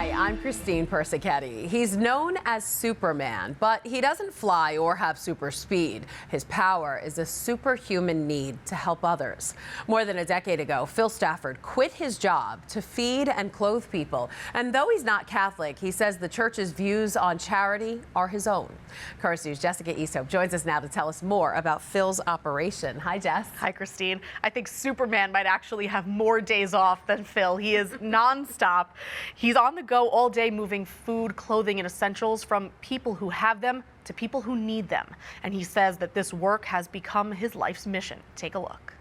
Hi, I'm Christine Persichetti. He's known as Superman, but he doesn't fly or have super speed. His power is a superhuman need to help others. More than a decade ago, Phil Stafford quit his job to feed and clothe people. And though he's not Catholic, he says the church's views on charity are his own. Chorus News' Jessica Easthope joins us now to tell us more about Phil's operation. Hi, Jess. Hi, Christine. I think Superman might actually have more days off than Phil. He is nonstop. He's on the go all day, moving food, clothing, and essentials from people who have them to people who need them. And he says that this work has become his life's mission. Take a look.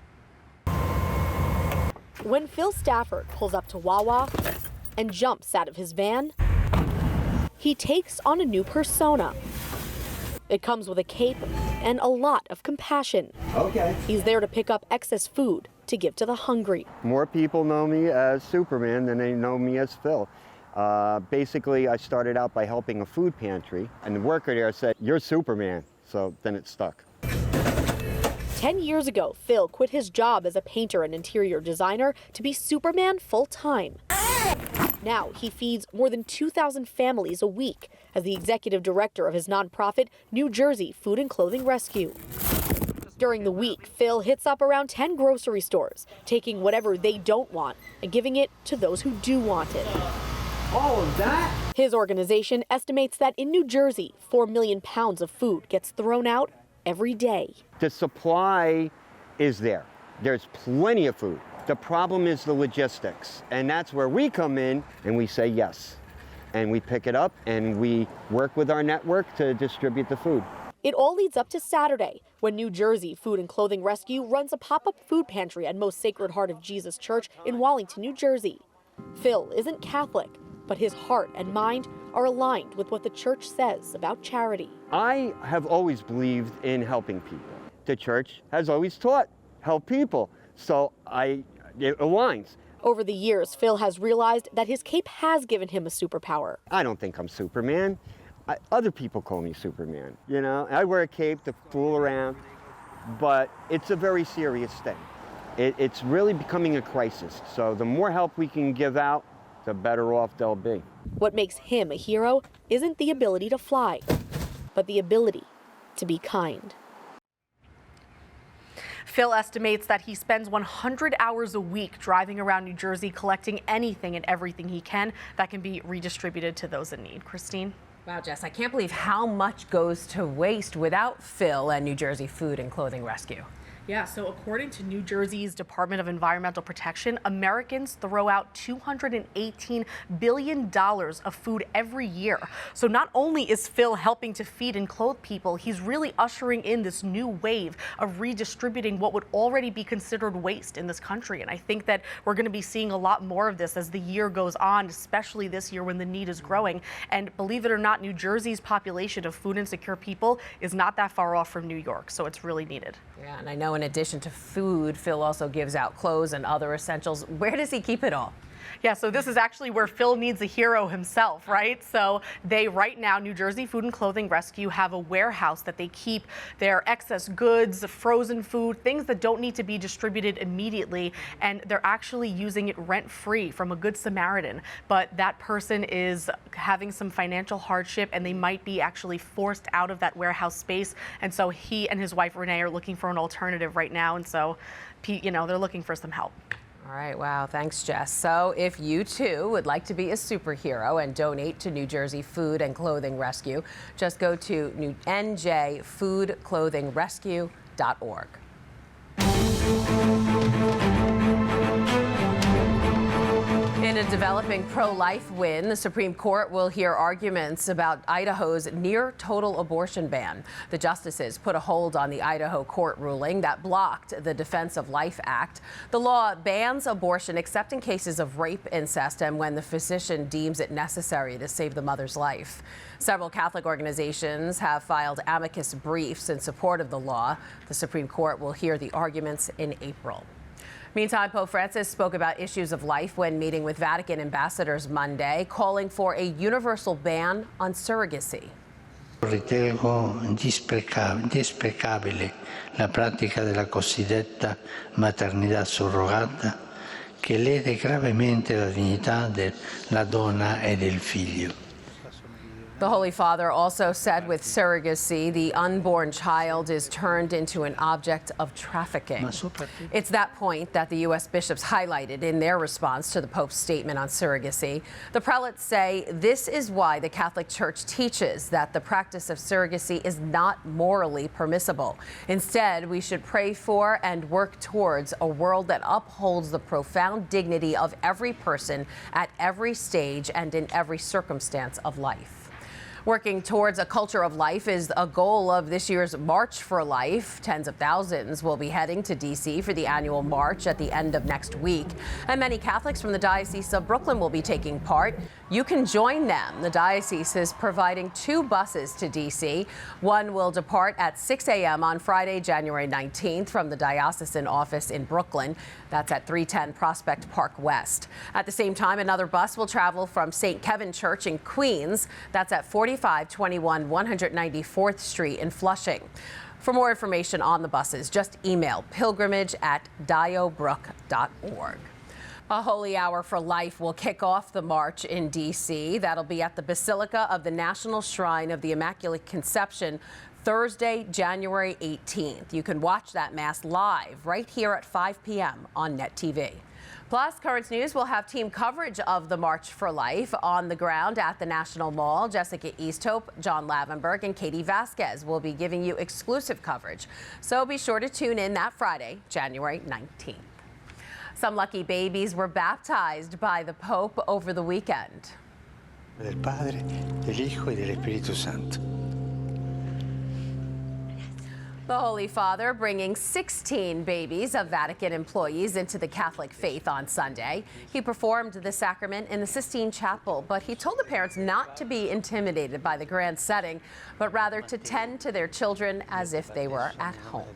When Phil Stafford pulls up to Wawa and jumps out of his van, he takes on a new persona. It comes with a cape and a lot of compassion. Okay. He's there to pick up excess food to give to the hungry. More people know me as Superman than they know me as Phil. Basically, I started out by helping a food pantry, and the worker there said, "You're Superman," so then it stuck. 10 years ago, Phil quit his job as a painter and interior designer to be Superman full-time. Now he feeds more than 2,000 families a week as the executive director of his nonprofit, New Jersey Food and Clothing Rescue. During the week, Phil hits up around 10 grocery stores, taking whatever they don't want and giving it to those who do want it. All of that? His organization estimates that in New Jersey, 4 million pounds of food gets thrown out every day. The supply is there. There's plenty of food. The problem is the logistics, and that's where we come in and we say yes. And we pick it up and we work with our network to distribute the food. It all leads up to Saturday, when New Jersey Food and Clothing Rescue runs a pop-up food pantry at Most Sacred Heart of Jesus Church in Wallington, New Jersey. Phil isn't Catholic, but his heart and mind are aligned with what the church says about charity. I have always believed in helping people. The church has always taught help people, so it aligns. Over the years, Phil has realized that his cape has given him a superpower. I don't think I'm Superman. Other people call me Superman. You know, I wear a cape to fool around, but it's a very serious thing. It's really becoming a crisis. So the more help we can give out, the better off they'll be. What makes him a hero isn't the ability to fly, but the ability to be kind. Phil estimates that he spends 100 hours a week driving around New Jersey collecting anything and everything he can that can be redistributed to those in need. Christine? Wow, Jess, I can't believe how much goes to waste without Phil and New Jersey Food and Clothing Rescue. Yeah, so according to New Jersey's Department of Environmental Protection, Americans throw out $218 billion of food every year. So not only is Phil helping to feed and clothe people, he's really ushering in this new wave of redistributing what would already be considered waste in this country. And I think that we're going to be seeing a lot more of this as the year goes on, especially this year when the need is growing. And believe it or not, New Jersey's population of food insecure people is not that far off from New York, so it's really needed. Yeah, and I know in addition to food, Phil also gives out clothes and other essentials. Where does he keep it all? Yeah, so this is actually where Phil needs a hero himself, right? So they, right now, New Jersey Food and Clothing Rescue have a warehouse that they keep their excess goods, frozen food, things that don't need to be distributed immediately, and they're actually using it rent-free from a Good Samaritan. But that person is having some financial hardship, and they might be actually forced out of that warehouse space. And so he and his wife, Renee, are looking for an alternative right now. And so, you know, they're looking for some help. All right, wow, thanks, Jess. So if you too would like to be a superhero and donate to New Jersey Food and Clothing Rescue, just go to njfoodclothingrescue.org. In a developing pro-life win, the Supreme Court will hear arguments about Idaho's near-total abortion ban. The justices put a hold on the Idaho court ruling that blocked the Defense of Life Act. The law bans abortion except in cases of rape, incest, and when the physician deems it necessary to save the mother's life. Several Catholic organizations have filed amicus briefs in support of the law. The Supreme Court will hear the arguments in April. Meantime, Pope Francis spoke about issues of life when meeting with Vatican ambassadors Monday, calling for a universal ban on surrogacy. Ritengo desprecabile la pratica della cosiddetta maternità surrogata, che lede gravemente la dignità della donna e del figlio. The Holy Father also said with surrogacy, the unborn child is turned into an object of trafficking. It's that point that the U.S. bishops highlighted in their response to the Pope's statement on surrogacy. The prelates say this is why the Catholic Church teaches that the practice of surrogacy is not morally permissible. Instead, we should pray for and work towards a world that upholds the profound dignity of every person at every stage and in every circumstance of life. Working towards a culture of life is a goal of this year's March for Life. Tens of thousands will be heading to D.C. for the annual march at the end of next week. And many Catholics from the Diocese of Brooklyn will be taking part. You can join them. The Diocese is providing 2 buses to D.C. One will depart at 6 a.m. on Friday, January 19th from the diocesan office in Brooklyn. That's at 310 Prospect Park West. At the same time, another bus will travel from St. Kevin Church in Queens. That's at 4521 194th Street in Flushing. For more information on the buses, just email pilgrimage@diobrook.org. A holy hour for life will kick off the march in D.C. That'll be at the Basilica of the National Shrine of the Immaculate Conception Thursday, January 18th. You can watch that Mass live right here at 5 p.m. on Net TV. Plus, Currents News will have team coverage of the March for Life on the ground at the National Mall. Jessica Easthope, John Lavenberg, and Katie Vasquez will be giving you exclusive coverage. So be sure to tune in that Friday, January 19th. Some lucky babies were baptized by the Pope over the weekend. Del Padre, del Hijo y del Espíritu Santo. The Holy Father bringing 16 babies of Vatican employees into the Catholic faith on Sunday. He performed the sacrament in the Sistine Chapel, but he told the parents not to be intimidated by the grand setting, but rather to tend to their children as if they were at home.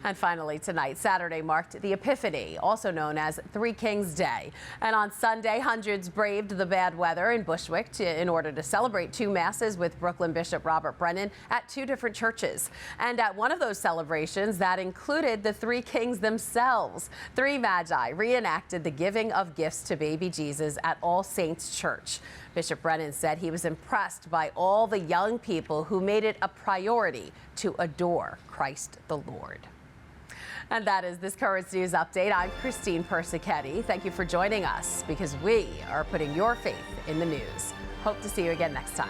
And finally tonight, Saturday marked the Epiphany, also known as Three Kings Day. And on Sunday, hundreds braved the bad weather in Bushwick in order to celebrate 2 masses with Brooklyn Bishop Robert Brennan at 2 different churches. And at one of those celebrations, that included the 3 kings themselves. 3 magi reenacted the giving of gifts to baby Jesus at All Saints Church. Bishop Brennan said he was impressed by all the young people who made it a priority to adore Christ the Lord. And that is this Currents News Update. I'm Christine Persichetti. Thank you for joining us because we are putting your faith in the news. Hope to see you again next time.